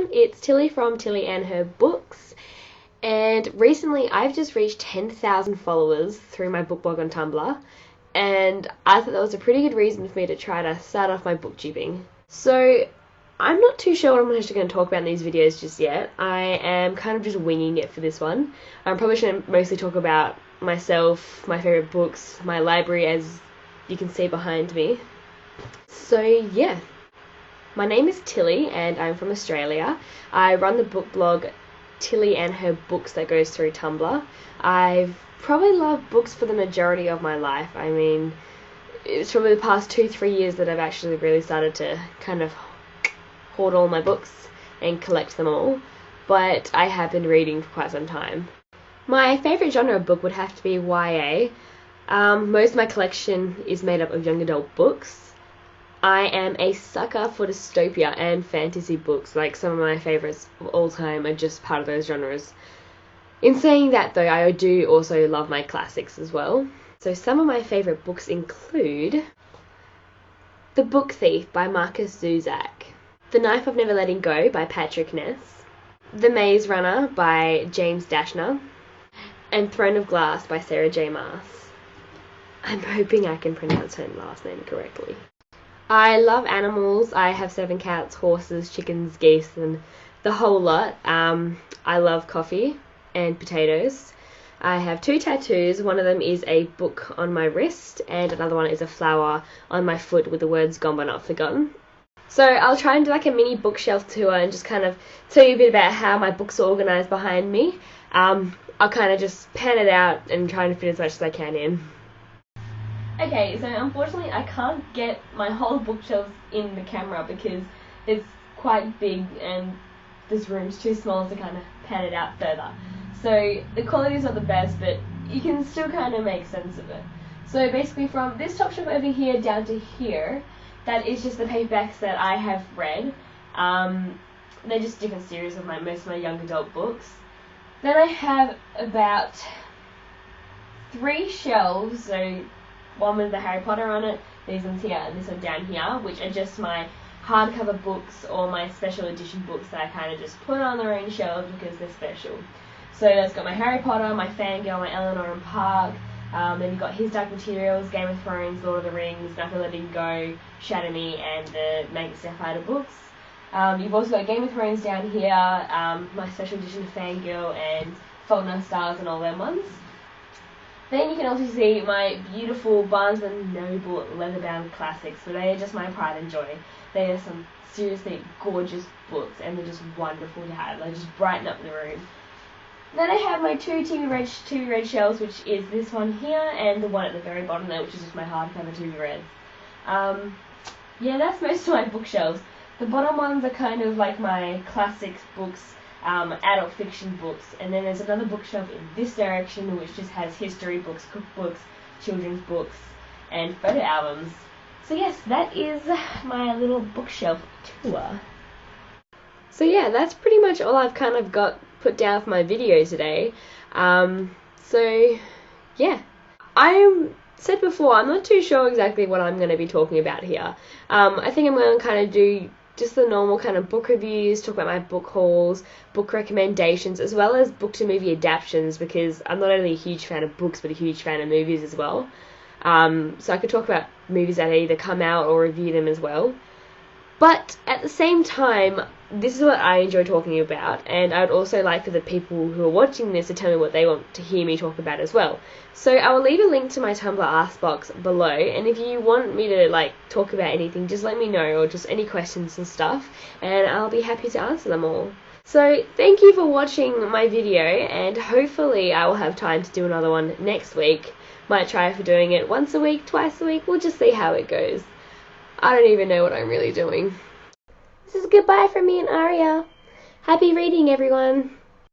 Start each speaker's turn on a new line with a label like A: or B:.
A: everyone, it's Tilly from Tilly and Her Books, and recently I've just reached 10,000 followers through my book blog on Tumblr, and I thought that was a pretty good reason for me to try to start off my booktubing. So I'm not too sure what I'm actually going to talk about in these videos just yet. I am kind of just winging it for this one. I'm probably going to mostly talk about myself, my favourite books, my library as you can see behind me. So yeah. My name is Tilly and I'm from Australia. I run the book blog Tilly and Her Books that goes through Tumblr. I've probably loved books for the majority of my life. I mean, it's probably the past 2-3 years that I've actually really started to kind of hoard all my books and collect them all, but I have been reading for quite some time. My favourite genre of book would have to be YA. Most of my collection is made up of young adult books. I am a sucker for dystopia and fantasy books, like some of my favourites of all time are just part of those genres. In saying that though, I do also love my classics as well. So some of my favourite books include The Book Thief by Marcus Zusak, The Knife of Never Letting Go by Patrick Ness, The Maze Runner by James Dashner, and Throne of Glass by Sarah J. Maas. I'm hoping I can pronounce her last name correctly. I love animals. I have 7 cats, horses, chickens, geese, and the whole lot. I love coffee and potatoes. I have 2 tattoos. One of them is a book on my wrist, and another one is a flower on my foot with the words "Gone but not forgotten." So I'll try and do like a mini bookshelf tour and just kind of tell you a bit about how my books are organised behind me. I'll kind of just pan it out and try and fit as much as I can in. Okay, so unfortunately I can't get my whole bookshelf in the camera because it's quite big and this room's too small to kind of pan it out further. So the quality is not the best, but you can still kind of make sense of it. So basically from this top shelf over here down to here, that is just the paperbacks that I have read. They're just different series of most of my young adult books. Then I have about 3 shelves, so one with the Harry Potter on it, these ones here, and this one down here, which are just my hardcover books or my special edition books that I kind of just put on their own shelves because they're special. So that's got my Harry Potter, my Fangirl, my Eleanor and Park, then you've got His Dark Materials, Game of Thrones, Lord of the Rings, Never Letting Go, Shatter Me, and the Make Sapphire books. You've also got Game of Thrones down here, my special edition of Fangirl, and Fault in Our Stars and all them ones. Then you can also see my beautiful Barnes & Noble leather-bound classics, so they are just my pride and joy. They are some seriously gorgeous books, and they're just wonderful to have. They just brighten up the room. Then I have my 2 TV Red shelves, which is this one here, and the one at the very bottom there, which is just my hardcover TV Reds. Yeah, that's most of my bookshelves. The bottom ones are kind of like my classics books, adult fiction books, and then there's another bookshelf in this direction which just has history books, cookbooks, children's books, and photo albums. So yes, that is my little bookshelf tour. So yeah, that's pretty much all I've kind of got put down for my video today. So yeah, I said before, I'm not too sure exactly what I'm going to be talking about here. I think I'm going to kind of do just the normal kind of book reviews, talk about my book hauls, book recommendations, as well as book to movie adaptations, because I'm not only a huge fan of books but a huge fan of movies as well. So I could talk about movies that either come out or review them as well. But at the same time, this is what I enjoy talking about, and I would also like for the people who are watching this to tell me what they want to hear me talk about as well. So I will leave a link to my Tumblr Ask box below, and if you want me to talk about anything, just let me know, or just any questions and stuff, and I'll be happy to answer them all. So thank you for watching my video, and hopefully I will have time to do another one next week. Might try for doing it once a week, twice a week, we'll just see how it goes. I don't even know what I'm really doing. This is goodbye from me and Aria. Happy reading, everyone.